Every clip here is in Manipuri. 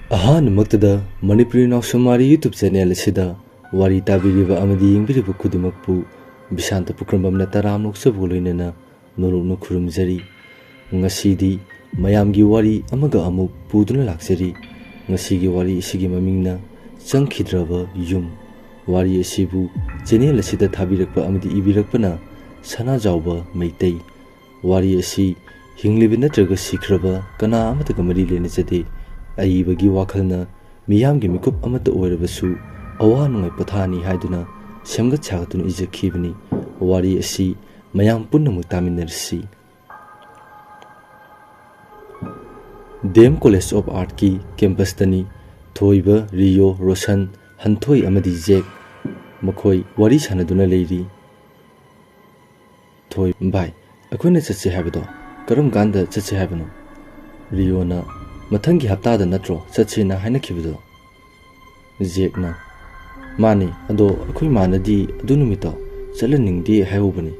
ꯑꯍꯥꯟꯕꯃꯛꯇꯗ ꯃꯅꯤꯄꯨꯔꯤ ꯅꯥꯎꯁꯨꯃꯥꯔꯤ ꯌꯨꯇꯨꯕ ꯆꯦꯅꯦꯜ ꯑꯁꯤꯗ ꯋꯥꯔꯤ ꯇꯥꯕꯤꯔꯤꯕ ꯑꯃꯗꯤ ꯌꯦꯡꯕꯤꯔꯤꯕ ꯈꯨꯗꯤꯡꯃꯛꯄꯨ ꯕꯤꯁꯥꯟꯇ ꯄꯨꯈ꯭ꯔꯝꯕꯝꯅ ꯇꯔꯥꯝ ꯅꯣꯛꯆꯕꯒ ꯂꯣꯏꯅꯅ ꯅꯣꯔꯣꯛꯅ ꯈꯨꯔꯨꯝꯖꯔꯤ꯫ ꯉꯁꯤꯗꯤ ꯃꯌꯥꯝꯒꯤ ꯋꯥꯔꯤ ꯑꯃꯒ ꯑꯃꯨꯛ ꯄꯨꯗꯨꯅ ꯂꯥꯛꯆꯔꯤ꯫ ꯉꯁꯤꯒꯤ ꯋꯥꯔꯤ ꯑꯁꯤꯒꯤ ꯃꯃꯤꯡꯅ ꯆꯪꯈꯤꯗ꯭ꯔꯕ ꯌꯨꯝ꯫ ꯋꯥꯔꯤ ꯑꯁꯤꯕꯨ ꯆꯦꯅꯦꯜ ꯑꯁꯤꯗ ꯊꯥꯕꯤꯔꯛꯄ ꯑꯃꯗꯤ ꯏꯕꯤꯔꯛꯄꯅ ꯁꯅꯥꯖꯥꯎꯕ ꯃꯩꯇꯩ꯫ ꯋꯥꯔꯤ ꯑꯁꯤ ꯍꯤꯡꯂꯤꯕ ꯅꯠꯇ꯭ꯔꯒ ꯁꯤꯈ꯭ꯔꯕ ꯀꯅꯥ ꯑꯃꯠꯇꯒ ꯃꯔꯤ ꯂꯩꯅꯖꯗꯦ꯫ ꯑꯏꯕꯒꯤ ꯋꯥꯈꯜꯅ ꯃꯤꯌꯥꯝꯒꯤ ꯃꯤꯀꯨꯞ ꯑꯃꯠꯇ ꯑꯣꯏꯔꯕꯁꯨ ꯑꯋꯥ ꯅꯨꯡꯉꯥꯏ ꯄꯣꯊꯥꯅꯤ ꯍꯥꯏꯗꯨꯅ ꯁꯦꯝꯒꯠ ꯁꯥꯒꯠꯇꯨꯅ ꯏꯖꯈꯤꯕꯅꯤ꯫ ꯋꯥꯔꯤ ꯑꯁꯤ ꯃꯌꯥꯝ ꯄꯨꯟꯅꯃꯛ ꯇꯥꯃꯤꯟꯅꯔꯁꯤ꯫ ꯗꯦꯝ ꯀꯣꯂꯦꯖ ꯑꯣꯐ ꯑꯥꯔꯠꯀꯤ ꯀꯦꯝꯄꯁꯇꯅꯤ꯫ ꯊꯣꯏꯕ, ꯔꯤꯌꯣ, ꯔꯣꯁꯟ, ꯍꯟꯊꯣꯏ ꯑꯃꯗꯤ ꯖꯦꯛ ꯃꯈꯣꯏ ꯋꯥꯔꯤ ꯁꯥꯟꯅꯗꯨꯅ ꯂꯩꯔꯤ꯫ ꯊꯣꯏ: ꯚꯥꯏ, ꯑꯩꯈꯣꯏꯅ ꯆꯠꯁꯦ ꯍꯥꯏꯕꯗꯣ ꯀꯔꯝ ꯀꯥꯟꯗ ꯆꯠꯁꯦ ꯍꯥꯏꯕꯅꯣ? ꯔꯤꯌꯣꯅ: ꯃꯊꯪꯒꯤ ꯍꯞꯇꯥꯗ ꯅꯠꯇ꯭ꯔꯣ ꯆꯠꯁꯦꯅ ꯍꯥꯏꯅꯈꯤꯕꯗꯣ? ꯖꯦꯛꯅ: ꯃꯥꯅꯤ, ꯑꯗꯣ ꯑꯩꯈꯣꯏ ꯃꯥꯅꯗꯤ ꯑꯗꯨ ꯅꯨꯃꯤꯠꯇꯣ ꯆꯠꯍꯟꯅꯤꯡꯗꯦ ꯍꯥꯏꯍꯧꯕꯅꯤ꯫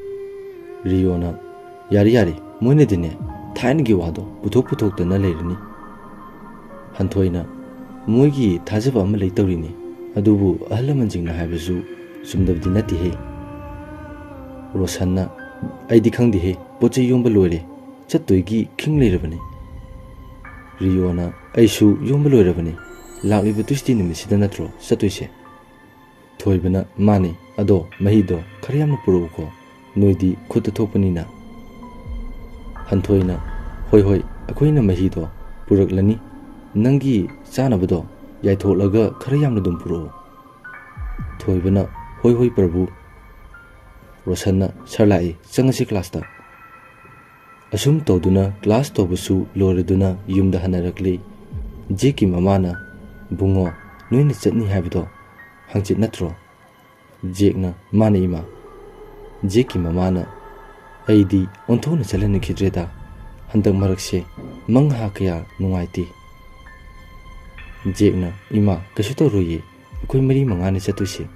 ꯔꯤꯌꯣꯅ: ꯌꯥꯔꯦ ꯌꯥꯔꯦ, ꯃꯣꯏꯅꯗꯤꯅꯦ ꯊꯥꯏꯅꯒꯤ ꯋꯥꯗꯣ ꯄꯨꯊꯣꯛꯇꯅ ꯂꯩꯔꯅꯤ꯫ ꯍꯟꯊꯣꯏꯅ: ꯃꯣꯏꯒꯤ ꯊꯥꯖꯕ ꯑꯃ ꯂꯩ ꯇꯧꯔꯤꯅꯤ, ꯑꯗꯨꯕꯨ ꯑꯍꯜ ꯂꯃꯟꯁꯤꯡꯅ ꯍꯥꯏꯕꯁꯨ ꯆꯨꯝꯗꯕꯗꯤ ꯅꯠꯇꯦꯍꯦ꯫ ꯔꯣꯁꯟꯅ: ꯑꯩꯗꯤ ꯈꯪꯗꯦꯍꯦ, ꯄꯣꯠ ꯆꯩ ꯌꯣꯝꯕ ꯂꯣꯏꯔꯦ, ꯆꯠꯇꯣꯏꯒꯤ ꯈꯤꯡ ꯂꯩꯔꯕꯅꯤ꯫ ꯔꯤꯌꯣꯅ: ꯑꯩꯁꯨ ꯌꯣꯝꯕ ꯂꯣꯏꯔꯕꯅꯤ, ꯂꯥꯛꯂꯤꯕ ꯇ꯭ꯌꯨꯁꯗꯦ ꯅꯨꯃꯤꯠꯁꯤꯗ ꯅꯠꯇ꯭ꯔꯣ ꯆꯠꯇꯣꯏꯁꯦ? ꯊꯣꯏꯕꯅ: ꯃꯥꯅꯤ, ꯑꯗꯣ ꯃꯍꯤꯗꯣ ꯈꯔ ꯌꯥꯝꯅ ꯄꯨꯔꯛꯎꯀꯣ, ꯅꯣꯏꯗꯤ ꯈꯨꯠꯇ ꯊꯣꯛꯄꯅꯤꯅ꯫ ꯍꯟꯊꯣꯏꯅ: ꯍꯣꯏ ꯍꯣꯏ, ꯑꯩꯈꯣꯏꯅ ꯃꯍꯤꯗꯣ ꯄꯨꯔꯛꯂꯅꯤ, ꯅꯪꯒꯤ ꯆꯥꯅꯕꯗꯣ ꯌꯥꯏꯊꯣꯛꯂꯒ ꯈꯔ ꯌꯥꯝꯅ ꯑꯗꯨꯝ ꯄꯨꯔꯛꯑꯣ꯫ ꯊꯣꯏꯕꯅ: ꯍꯣꯏ ꯍꯣꯏ ꯄ꯭ꯔꯚꯨ꯫ ꯔꯣꯁꯟꯅ: ꯁꯥꯔ ꯂꯥꯛꯏ, ꯆꯪꯉꯁꯤ ꯀ꯭ꯂꯥꯁꯇ꯫ ꯑꯁꯨꯝ ꯇꯧꯗꯨꯅ ꯀ꯭ꯂꯥꯁ ꯇꯧꯕꯁꯨ ꯂꯣꯏꯔꯗꯨꯅ ꯌꯨꯝꯗ ꯍꯟꯅꯔꯛꯂꯤ꯫ ꯖꯦꯛꯀꯤ ꯃꯃꯥꯅ: ꯕꯨꯡꯉꯣ, ꯅꯣꯏꯅ ꯆꯠꯅꯤ ꯍꯥꯏꯕꯗꯣ ꯍꯪꯆꯤꯠ ꯅꯠꯇ꯭ꯔꯣ? ꯖꯦꯛꯅ: ꯃꯥꯅꯤ ꯏꯃꯥ꯫ ꯖꯦꯛꯀꯤ ꯃꯃꯥꯅ: ꯑꯩꯗꯤ ꯑꯣꯟꯊꯣꯛꯅ ꯆꯠꯍꯟꯅꯤꯡꯈꯤꯗ꯭ꯔꯦꯗ, ꯍꯟꯗꯛ ꯃꯔꯛꯁꯦ ꯃꯪꯍꯥ ꯀꯌꯥ ꯅꯨꯡꯉꯥꯏꯇꯦ꯫ ꯖꯦꯛꯅ: ꯏꯃꯥ, ꯀꯩꯁꯨ ꯇꯧꯔꯣꯏꯌꯦ, ꯑꯩꯈꯣই ꯃꯔꯤ ꯃꯉꯥꯅꯤ ꯆꯠꯇꯣꯏꯁꯦ꯫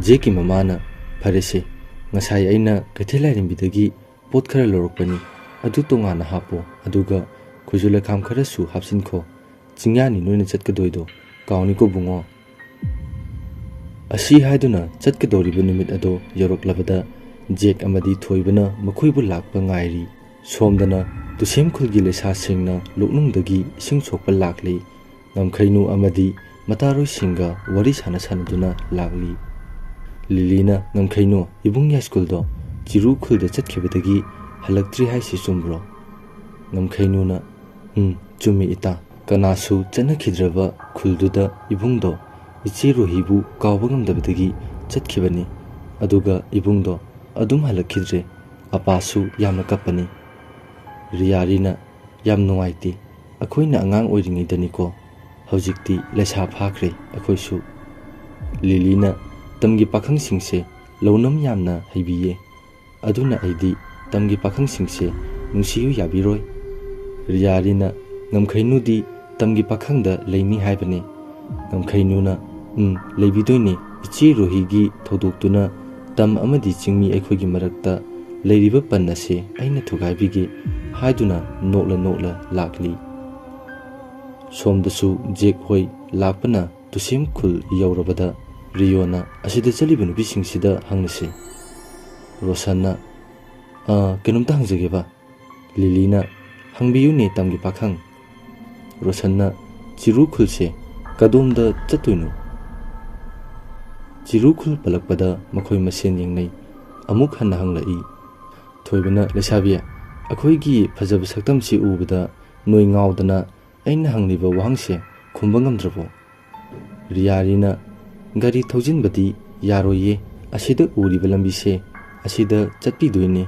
ꯖꯦꯛꯀꯤ ꯃꯃꯥꯅ: ꯐꯔꯦꯁꯦ, ꯉꯁꯥꯏ ꯑꯩꯅ ꯀꯩꯊꯦꯜ ꯂꯥꯏꯔꯦꯝꯕꯤꯗꯒꯤ ꯄꯣꯠ ꯈꯔ ꯂꯧꯔꯛꯄꯅꯤ, ꯑꯗꯨ ꯇꯣꯉꯥꯟꯅ ꯍꯥꯞꯄꯣ, ꯑꯗꯨꯒ ꯈꯨꯖꯨ ꯂꯩꯈꯥꯝ ꯈꯔꯁꯨ ꯍꯥꯞꯆꯤꯟꯈꯣ, ꯆꯤꯡꯌꯥꯅꯤ ꯅꯣꯏꯅ ꯆꯠꯀꯗꯣꯏꯗꯣ, ꯀꯥꯎꯅꯤꯀꯣ ꯕꯨꯡꯉꯣ꯫ ꯑꯁꯤ ꯍꯥꯏꯗꯨꯅ ꯆꯠꯀꯗꯧꯔꯤꯕ ꯅꯨꯃꯤꯠ ꯑꯗꯣ ꯌꯧꯔꯛꯂꯕꯗ ꯖꯦꯛ ꯑꯃꯗꯤ ꯊꯣꯏꯕꯅ ꯃꯈꯣꯏꯕꯨ ꯂꯥꯛꯄ ꯉꯥꯏꯔꯤ꯫ ꯁꯣꯝꯗꯅ ꯇꯨꯁꯦꯝ ꯈꯨꯜꯒꯤ ꯂꯩꯁꯥꯁꯤꯡꯅ ꯂꯣꯛꯅꯨꯡꯗꯒꯤ ꯏꯁꯤꯡ ꯁꯣꯛꯄ ꯂꯥꯛꯂꯤ꯫ ꯉꯝꯈꯩꯅꯨ ꯑꯃꯗꯤ ꯃꯇꯥꯔꯣꯏꯁꯤꯡꯒ ꯋꯥꯔꯤ ꯁꯥꯟꯅꯗꯨꯅ ꯂꯥꯛꯂꯤ꯫ ꯂꯤꯂꯤꯅ: ꯉꯝꯈꯩꯅꯨ, ꯏꯕꯨꯡ ꯌꯥꯏꯁ꯭ꯀꯨꯜꯗꯣ ꯆꯤꯔꯨ ꯈꯨꯜꯗ ꯆꯠꯈꯤꯕꯗꯒꯤ ꯍꯜꯂꯛꯇ꯭ꯔꯤ ꯍꯥꯏꯁꯤ ꯆꯨꯝꯕ꯭ꯔꯣ? ꯉꯝꯈꯩꯅꯨꯅ: ꯆꯨꯝꯃꯤ ꯏꯇꯥ, ꯀꯅꯥꯁꯨ ꯆꯠꯅꯈꯤꯗ꯭ꯔꯕ ꯈꯨꯜꯗꯨꯗ ꯏꯕꯨꯡꯗꯣ ꯏꯆꯦ ꯔꯣꯍꯤꯕꯨ ꯀꯥꯎꯕ ꯉꯝꯗꯕꯗꯒꯤ ꯆꯠꯈꯤꯕꯅꯤ, ꯑꯗꯨꯒ ꯏꯕꯨꯡꯗꯣ ꯑꯗꯨꯝ ꯍꯜꯂꯛꯈꯤꯗ꯭ꯔꯦ, ꯑꯄꯥꯁꯨ ꯌꯥꯝꯅ ꯀꯞꯄꯅꯤ꯫ ꯔꯤꯌꯥꯔꯤꯅ: ꯌꯥꯝ ꯅꯨꯡꯉꯥꯏꯇꯦ, ꯑꯩꯈꯣꯏꯅ ꯑꯉꯥꯡ ꯑꯣꯏꯔꯤꯉꯩꯗꯅꯤꯀꯣ, ꯍꯧꯖꯤꯛꯇꯤ ꯂꯩꯁꯥ ꯐꯥꯈ꯭ꯔꯦ ꯑꯩꯈꯣꯏꯁꯨ꯫ ꯂꯤꯂꯤꯅ: ꯇꯝꯒꯤ ꯄꯥꯈꯪꯁꯤꯡꯁꯦ ꯂꯧꯅꯝ ꯌꯥꯝꯅ ꯍꯩꯕꯤꯌꯦ, ꯑꯗꯨꯅ ꯑꯩꯗꯤ ꯇꯝꯒꯤ ꯄꯥꯈꯪꯁꯤꯡꯁꯦ ꯅꯨꯡꯁꯤꯌꯨ ꯌꯥꯕꯤꯔꯣꯏ꯫ ꯔꯤꯌꯥꯔꯤꯅ: ꯉꯝꯈꯩꯅꯨꯗꯤ ꯇꯝꯒꯤ ꯄꯥꯈꯪꯗ ꯂꯩꯅꯤ ꯍꯥꯏꯕꯅꯦ꯫ ꯉꯝꯈꯩꯅꯨꯅ: ꯂꯩꯕꯤꯗꯣꯏꯅꯦ, ꯏꯆꯦ ꯔꯣꯍꯤꯒꯤ ꯊꯧꯗꯣꯛꯇꯨꯅ ꯇꯝ ꯑꯃꯗꯤ ꯆꯤꯡꯃꯤ ꯑꯩꯈꯣꯏꯒꯤ ꯃꯔꯛꯇ ꯂꯩꯔꯤꯕ ꯄꯟ ꯑꯁꯦ ꯑꯩꯅ ꯊꯨꯒꯥꯏꯕꯤꯒꯦ ꯍꯥꯏꯗꯨꯅ ꯅꯣꯛꯂ ꯂꯥꯛꯂꯤ꯫ ꯁꯣꯝꯗꯁꯨ ꯖꯦꯛ ꯍꯣꯏ ꯂꯥꯛꯄꯅ ꯇꯨꯁꯦꯝ ꯈꯨꯜ ꯌꯧꯔꯕꯗ ꯔꯤꯌꯣꯅ: ꯑꯁꯤꯗ ꯆꯠꯂꯤꯕ ꯅꯨꯄꯤꯁꯤꯡꯁꯤꯗ ꯍꯪꯅꯁꯦ꯫ ꯔꯣꯁꯟꯅ: ꯀꯩꯅꯣꯝꯇ ꯍꯪꯖꯒꯦꯕ꯫ ꯂꯤꯂꯤꯅ: ꯍꯪꯕꯤꯌꯨꯅꯦ ꯇꯝꯒꯤ ꯄꯥꯈꯪ꯫ ꯔꯣꯁꯟꯅ: ꯆꯤꯔꯨ ꯈꯨꯜꯁꯦ ꯀꯗꯣꯝꯗ ꯆꯠꯇꯣꯏꯅꯣ? ꯆꯤꯔꯨ ꯈꯨꯜ ꯄꯜꯂꯛꯄꯗ ꯃꯈꯣꯏ ꯃꯁꯦꯟ ꯌꯦꯡꯅꯩ꯫ ꯑꯃꯨꯛ ꯍꯟꯅ ꯍꯪꯂꯛꯏ꯫ ꯊꯣꯏꯕꯅ: ꯂꯩꯁꯥꯕꯤ, ꯑꯩꯈꯣꯏꯒꯤ ꯐꯖꯕ ꯁꯛꯇꯝꯁꯤ ꯎꯕꯗ ꯅꯣꯏ ꯉꯥꯎꯗꯅ ꯑꯩꯅ ꯍꯪꯂꯤꯕ ꯋꯥꯍꯪꯁꯦ ꯈꯨꯝꯕ ꯉꯝꯗ꯭ꯔꯕꯣ? ꯔꯤꯌꯥꯔꯤꯅ: ꯒꯥꯔꯤ ꯊꯧꯖꯤꯟꯕꯗꯤ ꯌꯥꯔꯣꯏꯌꯦ, ꯑꯁꯤꯗ ꯎꯔꯤꯕ ꯂꯝꯕꯤꯁꯦ ꯑꯁꯤꯗ ꯆꯠꯄꯤꯗꯣꯏꯅꯦ,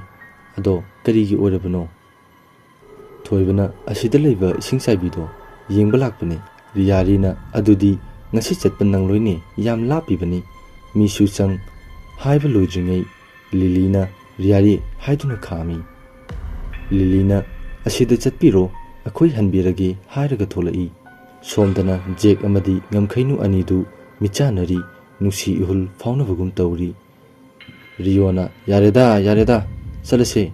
ꯑꯗꯣ ꯀꯔꯤꯒꯤ ꯑꯣꯏꯔꯕꯅꯣ? ꯊꯣꯏꯕꯅ: ꯑꯁꯤꯗ ꯂꯩꯕ ꯏꯁꯤꯡ ꯆꯥꯏꯕꯤꯗꯣ ꯌꯦꯡꯕ ꯂꯥꯛꯄꯅꯦ꯫ ꯔꯤꯌꯥꯔꯤꯅ: ꯑꯗꯨꯗꯤ ꯉꯁꯤ ꯆꯠꯄ ꯅꯪꯂꯣꯏꯅꯦ, ꯌꯥꯝ ꯂꯥꯞꯄꯤꯕꯅꯤ, ꯃꯤꯁꯨ ꯆꯪ꯫ ꯍꯥꯏꯕ ꯂꯣꯏꯗ꯭ꯔꯤꯉꯩ ꯂꯤꯂꯤꯅ ꯔꯤꯌꯥꯔꯤ ꯍꯥꯏꯗꯨꯅ ꯈꯥꯝꯃꯤ꯫ ꯂꯤꯂꯤꯅ: ꯑꯁꯤꯗ ꯆꯠꯄꯤꯔꯣ, ꯑꯩꯈꯣꯏ ꯍꯟꯕꯤꯔꯒꯦ ꯍꯥꯏꯔꯒ ꯊꯣꯛꯂꯛꯏ꯫ ꯁꯣꯝꯗꯅ ꯖꯦꯛ ꯑꯃꯗꯤ ꯉꯝꯈꯩꯅꯨ ꯑꯅꯤꯗꯨ ꯃꯤꯠꯆꯥꯅꯔꯤ, ꯅꯨꯡꯁꯤ ꯏꯍꯨꯜ ꯐꯥꯎꯅꯕꯒꯨꯝ ꯇꯧꯔꯤ꯫ ꯔꯤꯌꯣꯅ: ꯌꯥꯔꯦꯗ ꯌꯥꯔꯦꯗ, ꯆꯠꯂꯁꯦ꯫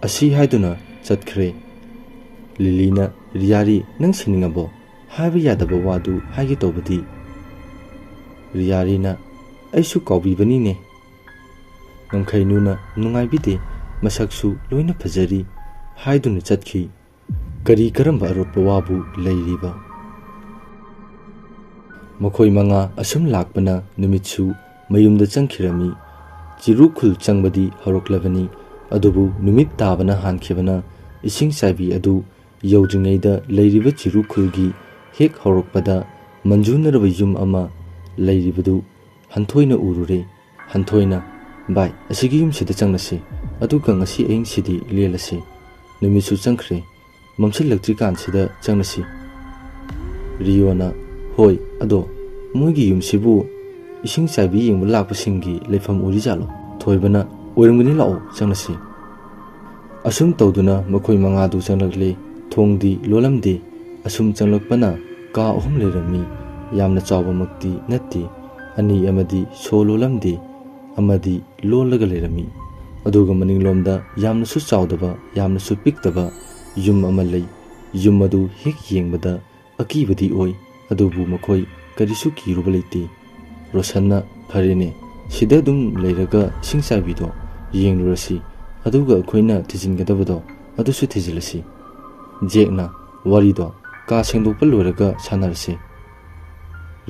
ꯑꯁꯤ ꯍꯥꯏꯗꯨꯅ ꯆꯠꯈ꯭ꯔꯦ꯫ ꯂꯤꯂꯤꯅ: ꯔꯤꯌꯥꯔꯤ, ꯅꯪ ꯁꯤꯅꯤꯡꯉꯕꯣ? ꯍꯥꯏꯕ ꯌꯥꯗꯕ ꯋꯥꯗꯨ ꯍꯥꯏꯒꯦ ꯇꯧꯕꯗꯤ ꯔꯤꯌꯥꯔꯤꯅ ꯑꯩꯁꯨ ꯀꯥꯎꯕꯤꯕꯅꯤꯅꯦ ꯉꯝꯈꯩꯅꯨꯅ ꯅꯨꯡꯉꯥꯏꯕꯤꯗꯦ ꯃꯁꯛꯁꯨ ꯂꯣꯏꯅ ꯐꯖꯔꯤ ꯍꯥꯏꯗꯨꯅ ꯆꯠꯈꯤ ꯀꯔꯤ ꯀꯔꯝꯕ ꯑꯔꯣꯠꯄ ꯋꯥꯕꯨ ꯂꯩꯔꯤꯕ ꯃꯈꯣꯏ ꯃꯉꯥ ꯑꯁꯨꯝ ꯂꯥꯛꯄꯅ ꯅꯨꯃꯤꯠꯁꯨ ꯃꯌꯨꯝꯗ ꯆꯪꯈꯤꯔꯝꯃꯤ ꯆꯤꯔꯨꯈꯨꯜ ꯆꯪꯕꯗꯤ ꯍꯧꯔꯛꯂꯕꯅꯤ ꯑꯗꯨꯕꯨ ꯅꯨꯃꯤꯠ ꯇꯥꯕꯅ ꯍꯥꯟꯈꯤꯕꯅ ꯏꯁꯤꯡ ꯆꯥꯏꯕꯤ ꯑꯗꯨ ꯌꯧꯗ꯭ꯔꯤꯉꯩꯗ ꯂꯩꯔꯤꯕ ꯆꯤꯔꯨꯈꯨꯜꯒꯤ ꯍꯦꯛ ꯍꯧꯔꯛꯄꯗ ꯃꯟꯖꯨꯅꯔꯕ ꯌꯨꯝ ꯑꯃ ꯂꯩꯔꯤꯕꯗꯨ ꯍꯟꯊꯣꯏꯅ ꯎꯔꯨꯔꯦ ꯍꯟꯊꯣꯏꯅ ꯚꯥꯏ ꯑꯁꯤꯒꯤ ꯌꯨꯝꯁꯤꯗ ꯆꯪꯂꯁꯤ ꯑꯗꯨꯒ ꯉꯁꯤ ꯑꯍꯤꯡꯁꯤꯗꯤ ꯂꯦꯜꯂꯁꯤ ꯅꯨꯃꯤꯠꯁꯨ ꯆꯪꯈ꯭ꯔꯦ ꯃꯝꯁꯤꯜꯂꯛꯇ꯭ꯔꯤꯀꯥꯟꯁꯤꯗ ꯆꯪꯂꯁꯤ ꯔꯤꯌꯣꯅ ꯍꯣꯏ ꯑꯗꯣ ꯃꯣꯏꯒꯤ ꯌꯨꯝꯁꯤꯕꯨ ꯏꯁꯤꯡ ꯆꯥꯏꯕꯤ ꯌꯦꯡꯕ ꯂꯥꯛꯄꯁꯤꯡꯒꯤ ꯂꯩꯐꯝ ꯑꯣꯏꯔꯤꯖꯥꯠꯂꯣ ꯊꯣꯏꯕꯅ ꯑꯣꯏꯔꯝꯒꯅꯤ ꯂꯥꯛꯑꯣ ꯆꯪꯂꯁꯤ ꯑꯁꯨꯝ ꯇꯧꯗꯨꯅ ꯃꯈꯣꯏ ꯃꯉꯥꯗꯨ ꯆꯪꯂꯛꯂꯦ ꯊꯣꯡꯗꯤ ꯂꯣꯜꯂꯝꯗꯦ ꯑꯁꯨꯝ ꯆꯪꯂꯛꯄꯅ ꯀꯥ ꯑꯍꯨꯝ ꯂꯩꯔꯝꯃꯤ ꯌꯥꯝꯅ ꯆꯥꯎꯕꯃꯛꯇꯤ ꯅꯠꯇꯦ ꯑꯅꯤ ꯑꯃꯗꯤ ꯁꯣ ꯂꯣꯜꯂꯝꯗꯦ ꯑꯃꯗꯤ ꯂꯣꯜꯂꯒ ꯂꯩꯔꯝꯃꯤ ꯑꯗꯨꯒ ꯃꯅꯤꯡꯂꯣꯝꯗ ꯌꯥꯝꯅꯁꯨ ꯆꯥꯎꯗꯕ ꯌꯥꯝꯅꯁꯨ ꯄꯤꯛꯇꯕ ꯌꯨꯝ ꯑꯃ ꯂꯩ ꯌꯨꯝ ꯑꯗꯨ ꯍꯦꯛ ꯌꯦꯡꯕꯗ ꯑꯀꯤꯕꯗꯤ ꯑꯣꯏ ꯑꯗꯨꯕꯨ ꯃꯈꯣꯏ ꯀꯔꯤꯁꯨ ꯀꯤꯔꯨꯕ ꯂꯩꯇꯦ ꯔꯣꯁꯟꯅ ꯐꯔꯦꯅꯦ ꯁꯤꯗ ꯑꯗꯨꯝ ꯂꯩꯔꯒ ꯏꯁꯤꯡ ꯆꯥꯏꯕꯤꯗꯣ ꯌꯦꯡꯂꯨꯔꯁꯤ ꯑꯗꯨꯒ ꯑꯩꯈꯣꯏꯅ ꯊꯤꯖꯤꯟꯒꯗꯕꯗꯣ ꯑꯗꯨꯁꯨ ꯊꯤꯖꯤꯜꯂꯁꯤ ꯖꯦꯛꯅ ꯋꯥꯔꯤꯗꯣ ꯀꯥ ꯁꯦꯡꯗꯣꯛꯄ ꯂꯣꯏꯔꯒ ꯁꯥꯟꯅꯔꯁꯤ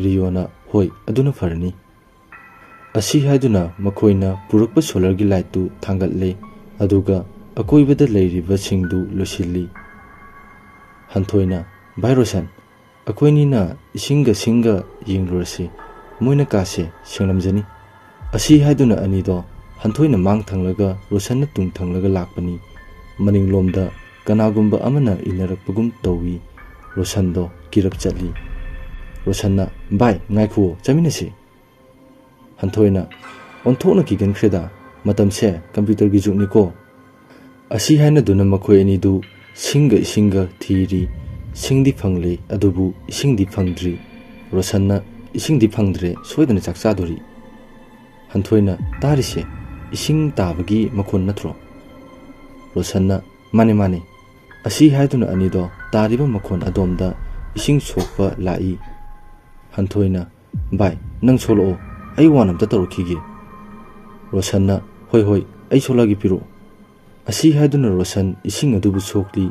ꯔꯤꯌꯣꯅ ꯍꯣꯏ ꯑꯗꯨꯅ ꯐꯔꯅꯤ ꯑꯁꯤ ꯍꯥꯏꯗꯨꯅ ꯃꯈꯣꯏꯅ ꯄꯨꯔꯛꯄ ꯁꯣꯂꯔꯒꯤ ꯂꯥꯏꯠꯇꯨ ꯊꯥꯡꯒꯠꯂꯦ ꯑꯗꯨꯒ ꯑꯀꯣꯏꯕꯗ ꯂꯩꯔꯤꯕꯁꯤꯡꯗꯨ ꯂꯣꯏꯁꯤꯜꯂꯤ ꯍꯟꯊꯣꯏꯅ ꯚꯥꯏ ꯔꯣꯁꯟ ꯑꯩꯈꯣꯏꯅꯤꯅ ꯏꯁꯤꯡꯒ ꯁꯤꯡꯒ ꯌꯦꯡꯂꯨꯔꯁꯤ ꯃꯣꯏꯅ ꯀꯥꯁꯦ ꯁꯦꯡꯂꯝꯖꯅꯤ ꯑꯁꯤ ꯍꯥꯏꯗꯨꯅ ꯑꯅꯤꯗꯣ ꯍꯟꯊꯣꯏꯅ ꯃꯥꯡ ꯊꯪꯂꯒ ꯔꯣꯁꯟꯅ ꯇꯨꯡ ꯊꯪꯂꯒ ꯂꯥꯛꯄꯅꯤ ꯃꯅꯤꯡꯂꯣꯝꯗ ꯀꯅꯥꯒꯨꯝꯕ ꯑꯃꯅ ꯏꯟꯅꯔꯛꯄꯒꯨꯝ ꯇꯧꯏ ꯔꯣꯁꯟꯗꯣ ꯀꯤꯔꯞ ꯆꯠꯂꯤ ꯔꯣꯁꯟꯅ ꯚꯥꯏ ꯉꯥꯏꯈꯨꯑꯣ ꯆꯠꯃꯤꯟꯅꯁꯤ ꯍꯟꯊꯣꯏꯅ ꯑꯣꯟꯊꯣꯛꯅ ꯀꯤꯒꯟꯈ꯭ꯔꯦꯗ ꯃꯇꯝꯁꯦ ꯀꯝꯄ꯭ꯌꯨꯇꯔꯒꯤ ꯖꯨꯒꯅꯤꯀꯣ ꯑꯁꯤ ꯍꯥꯏꯅꯗꯨꯅ ꯃꯈꯣꯏ ꯑꯅꯤꯗꯨ ꯁꯤꯡꯒ ꯏꯁꯤꯡꯒ ꯊꯤꯔꯤ ꯁꯤꯡꯗꯤ ꯐꯪꯂꯦ ꯑꯗꯨꯕꯨ ꯏꯁꯤꯡꯗꯤ ꯐꯪꯗ꯭ꯔꯤ ꯔꯣꯁꯟꯅ ꯏꯁꯤꯡꯗꯤ ꯐꯪꯗ꯭ꯔꯦ ꯁꯣꯏꯗꯅ ꯆꯥꯛ ꯆꯥꯗꯣꯔꯤ ꯍꯟꯊꯣꯏꯅ ꯇꯥꯔꯤꯁꯦ ꯏꯁꯤꯡ ꯇꯥꯕꯒꯤ ꯃꯈꯣꯟ ꯅꯠꯇ꯭ꯔꯣ ꯔꯣꯁꯟꯅ ꯃꯥꯅꯦ ꯃꯥꯅꯦ ꯑꯁꯤ ꯍꯥꯏꯗꯨꯅ ꯑꯅꯤꯗꯣ ꯇꯥꯔꯤꯕ ꯃꯈꯣꯟ ꯑꯗꯣꯝꯗ ꯏꯁꯤꯡ ꯁꯣꯛꯄ ꯂꯥꯛꯏ ꯍꯟꯊꯣꯏꯅ ꯚꯥꯏ ꯅꯪ ꯁꯣꯛꯂꯛꯑꯣ ꯑꯩ ꯋꯥꯟ ꯑꯝꯇ ꯇꯧꯔꯛꯈꯤꯒꯦ ꯔꯣꯁꯟꯅ ꯍꯣꯏ ꯍꯣꯏ ꯑꯩ ꯁꯣꯛꯂꯛꯑꯒꯦ ꯄꯤꯔꯛꯑꯣ ꯑꯁꯤ ꯍꯥꯏꯗꯨꯅ ꯔꯣꯁꯟ ꯏꯁꯤꯡ ꯑꯗꯨꯕꯨ ꯁꯣꯛꯂꯤ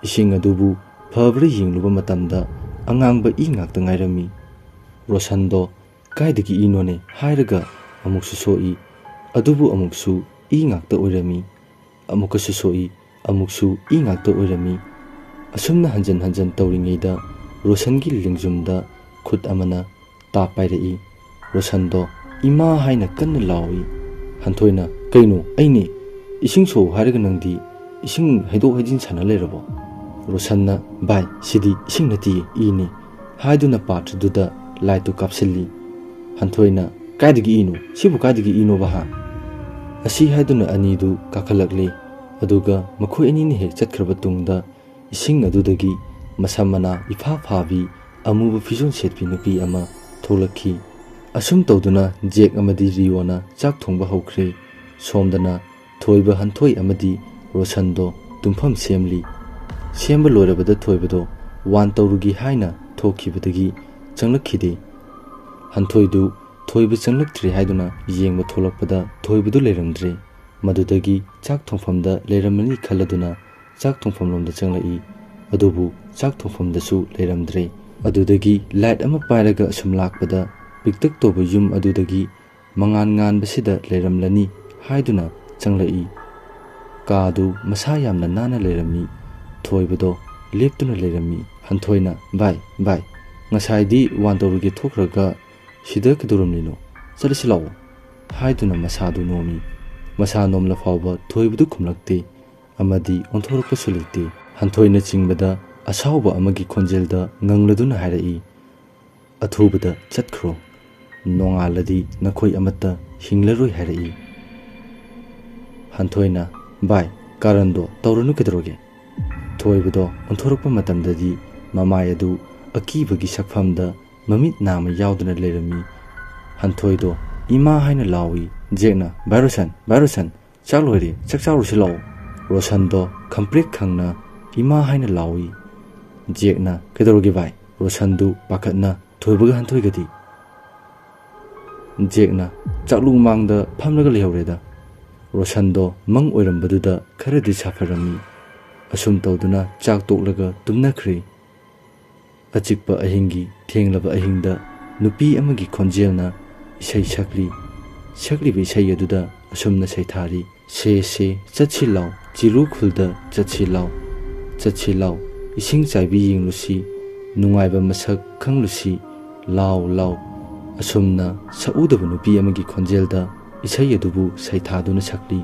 ꯏꯁꯤꯡ ꯑꯗꯨꯕꯨ ꯐꯕ꯭ꯔꯥ ꯌꯦꯡꯂꯨꯕ ꯃꯇꯝꯗ ꯑꯉꯥꯡꯕ ꯏ ꯉꯥꯛꯇ ꯉꯥꯏꯔꯝꯃꯤ ꯔꯣꯁꯟꯗꯣ ꯀꯥꯏꯗꯒꯤ ꯏꯅꯣꯅꯦ ꯍꯥꯏꯔꯒ ꯑꯃꯨꯛꯁꯨ ꯁꯣꯛꯏ ꯑꯗꯨꯕꯨ ꯑꯃꯨꯛꯁꯨ ꯏ ꯉꯥꯛꯇ ꯑꯣꯏꯔꯝꯃꯤ ꯑꯃꯨꯛꯀꯁꯨ ꯁꯣꯛꯏ ꯑꯃꯨꯛꯁꯨ ꯏ ꯉꯥꯛꯇ ꯑꯣꯏꯔꯝꯃꯤ ꯑꯁꯨꯝꯅ ꯍꯟꯖꯟ ꯍꯟꯖꯟ ꯇꯧꯔꯤꯉꯩꯗ ꯔꯣꯁꯟꯒꯤ ꯂꯦꯡꯖꯨꯝꯗ ꯈꯨꯠ ꯑꯃꯅ ꯇꯥꯞ ꯄꯥꯏꯔꯛꯏ ꯔꯣꯁꯟꯗꯣ ꯏꯃꯥ ꯍꯥꯏꯅ ꯀꯟꯅ ꯂꯥꯎꯏ ꯍꯟꯊꯣꯏꯅ ꯀꯩꯅꯣ ꯑꯩꯅꯤ ꯏꯁꯤꯡ ꯁꯣꯛ ꯍꯥꯏꯔꯒ ꯅꯪꯗꯤ ꯏꯁꯤꯡ ꯍꯩꯗꯣꯛ ꯍꯩꯖꯤꯟ ꯁꯥꯟꯅ ꯂꯩꯔꯕꯣ ꯔꯣꯁꯟꯅ ꯚꯥꯏ ꯁꯤꯗꯤ ꯏꯁꯤꯡ ꯅꯠꯇꯤꯌꯦ ꯏꯅꯤ ꯍꯥꯏꯗꯨꯅ ꯄꯥꯇ꯭ꯔꯗꯨꯗ ꯂꯥꯏꯠꯇꯨ ꯀꯥꯞꯁꯤꯜꯂꯤ ꯍꯟꯊꯣꯏꯅ ꯀꯥꯏꯗꯒꯤ ꯏꯅꯣ ꯁꯤꯕꯨ ꯀꯥꯏꯗꯒꯤ ꯏꯅꯣꯕ ꯍꯥ ꯑꯁꯤ ꯍꯥꯏꯗꯨꯅ ꯑꯅꯤꯗꯨ ꯀꯥꯈꯠꯂꯛꯂꯦ ꯑꯗꯨꯒ ꯃꯈꯣꯏ ꯑꯅꯤꯅ ꯍꯦꯛ ꯆꯠꯈ꯭ꯔꯕ ꯇꯨꯡꯗ ꯏꯁꯤꯡ ꯑꯗꯨꯗꯒꯤ ꯃꯁꯝ ꯃꯅꯥ ꯏꯐꯥ ꯐꯥꯕꯤ ꯑꯃꯨꯕ ꯐꯤꯖꯣꯜ ꯁꯦꯠꯄꯤ ꯅꯨꯄꯤ ꯑꯃ ꯊꯣꯛꯂꯛꯈꯤ ꯑꯁꯨꯝ ꯇꯧꯗꯨꯅ ꯖꯦꯛ ꯑꯃꯗꯤ ꯔꯤꯌꯣꯅ ꯆꯥꯛ ꯊꯣꯡꯕ ꯍꯧꯈ꯭ꯔꯦ ꯁꯣꯝꯗꯅ ꯊꯣꯏꯕ ꯍꯟꯊꯣꯏ ꯑꯃꯗꯤ ꯔꯣꯁꯟꯗꯣ ꯇꯨꯝꯐꯝ ꯁꯦꯝꯂꯤ ꯁꯦꯝꯕ ꯂꯣꯏꯔꯕꯗ ꯊꯣꯏꯕꯗꯣ ꯋꯥꯟ ꯇꯧꯔꯨꯒꯤ ꯍꯥꯏꯅ ꯊꯣꯛꯈꯤꯕꯗꯒꯤ ꯆꯪꯂꯛꯈꯤꯗꯦ ꯍꯟꯊꯣꯏꯗꯨ ꯊꯣꯏꯕ ꯆꯪꯂꯛꯇ꯭ꯔꯦ ꯍꯥꯏꯗꯨꯅ ꯌꯦꯡꯕ ꯊꯣꯛꯂꯛꯄꯗ ꯊꯣꯏꯕꯗꯨ ꯂꯩꯔꯝꯗ꯭ꯔꯦ ꯃꯗꯨꯗꯒꯤ ꯆꯥꯛ ꯊꯣꯡꯐꯝꯗ ꯂꯩꯔꯝꯃꯅꯤ ꯈꯜꯂꯗꯨꯅ ꯆꯥꯛ ꯊꯣꯡꯐꯝꯂꯣꯝꯗ ꯆꯪꯂꯛꯏ ꯑꯗꯨꯕꯨ ꯆꯥꯛ ꯊꯣꯡꯐꯝꯗꯁꯨ ꯂꯩꯔꯝꯗ꯭ꯔꯦ ꯑꯗꯨꯗꯒꯤ ꯂꯥꯏꯠ ꯑꯃ ꯄꯥꯏꯔꯒ ꯑꯁꯨꯝ ꯂꯥꯛꯄꯗ ꯄꯤꯛꯇꯛ ꯇꯧꯕ ꯌꯨꯝ ꯑꯗꯨꯗꯒꯤ ꯃꯉꯥꯟ ꯉꯥꯟꯕꯁꯤꯗ ꯂꯩꯔꯝꯂꯅꯤ ꯍꯥꯏꯗꯨꯅ ꯆꯪꯂꯛꯏ ꯀꯥꯗꯨ ꯃꯁꯥ ꯌꯥꯝꯅ ꯅꯥꯟꯅ ꯂꯩꯔꯝꯃꯤ ꯊꯣꯏꯕꯗꯣ ꯂꯦꯞꯇꯨꯅ ꯂꯩꯔꯝꯃꯤ ꯍꯟꯊꯣꯏꯅ ꯚꯥꯏ ꯉꯁꯥꯏꯗꯤ ꯋꯥꯟ ꯇꯧꯔꯨꯒꯦ ꯊꯣꯛꯈ꯭ꯔꯒ ꯁꯤꯗ ꯀꯩꯗꯧꯔꯝꯂꯤꯅꯣ ꯆꯠꯂꯁꯤ ꯂꯥꯛꯑꯣ ꯍꯥꯏꯗꯨꯅ ꯃꯁꯥꯗꯨ ꯅꯣꯝꯃꯤ ꯃꯁꯥ ꯅꯣꯝꯂ ꯐꯥꯎꯕ ꯊꯣꯏꯕꯗꯨ ꯈꯨꯝꯂꯛꯇꯦ ꯑꯃꯗꯤ ꯑꯣꯟꯊꯣꯔꯛꯄꯁꯨ ꯂꯩꯇꯦ ꯍꯟꯊꯣꯏꯅ ꯆꯤꯡꯕꯗ ꯑꯁꯥꯎꯕ ꯑꯃꯒꯤ ꯈꯣꯟꯖꯦꯜꯗ ꯉꯪꯂꯗꯨꯅ ꯍꯥꯏꯔꯛꯏ ꯑꯊꯨꯕꯗ ꯆꯠꯈ꯭ꯔꯣ ꯅꯣꯡꯉꯥꯜꯂꯗꯤ ꯅꯈꯣꯏ ꯑꯃꯠꯇ ꯍꯤꯡꯂꯔꯣꯏ ꯍꯥꯏꯔꯛꯏ ꯍꯟꯊꯣꯏꯅ ꯚꯥꯏ ꯀꯥꯔꯟꯗꯣ ꯇꯧꯔꯅꯨ ꯀꯩꯗꯧꯔꯒꯦ ꯊꯣꯏꯕꯗꯣ ꯑꯣꯟꯊꯣꯔꯛꯄ ꯃꯇꯝꯗꯗꯤ ꯃꯃꯥꯏ ꯑꯗꯨ ꯑꯀꯤꯕꯒꯤ ꯁꯛꯐꯝꯗ ꯃꯃꯤꯠ ꯅꯥꯝꯃ ꯌꯥꯎꯗꯨꯅ ꯂꯩꯔꯝꯃꯤ ꯍꯟꯊꯣꯏꯗꯣ ꯏꯃꯥ ꯍꯥꯏꯅ ꯂꯥꯎꯏ ꯖꯦꯛꯅ ꯚꯥꯏ ꯔꯣꯁꯟ ꯆꯥꯛ ꯂꯣꯏꯔꯦ ꯆꯥꯛ ꯆꯥꯔꯨꯁꯤ ꯂꯥꯛꯑꯣ ꯔꯣꯁꯟꯗꯣ ꯈꯪꯄ꯭ꯔꯦꯛ ꯈꯪꯅ ꯏꯃꯥ ꯍꯥꯏꯅ ꯂꯥꯎꯏ ꯖꯦꯛꯅ ꯀꯩꯗꯧꯔꯒꯦ ꯚꯥꯏ Roshandu pakatna thoibaga hantoigadi Jekna chaklu mangda phamlaga lehoreda Roshando mang oirambaduda kharadi safarami asum tawduna chak toklaga tumnakhri achikpa ahingi thenglaba ahinda nupi amagi khonjelna isai sakli bi isai aduda asumna saithari se chachilaw chiru khulda chachilaw ising chaibi yinglusi nungaiba masak khanglusi law asumna saudaba nupi amagi khonjelda isai adubu saithaduna sakli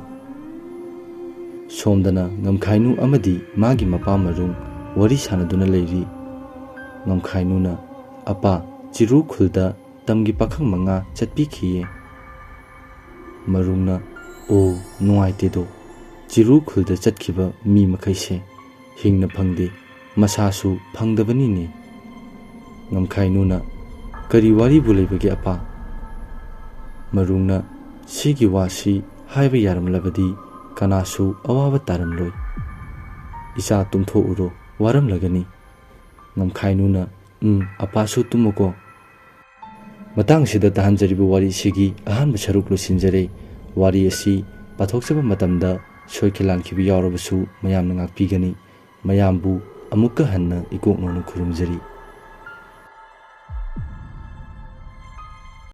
somdana ngamkhainu amadi magi mapa marung wari sanaduna leiri ngamkhainuna apa chiru khulda tamgi pakhang manga chatpi khiye marungna o nuaite do chiru khulda chatkhiba mi makhaise hingna phangde masasu phangdabani ne ngamkhainuna kari wari buleibage apa marungna sigi wasi haiba yaramlabadi kanasu awaba taramloi isa tumtho uro waram lagani ngamkhainuna apasu tumuko matang sida tahanjaribu wari sigi ahanba saruk lo sinjare wari asi pathokchaba matamda soikilan khibi yawrabasu mayamna ngakpigani mayambu amukka hanna ikoknonu khurumjari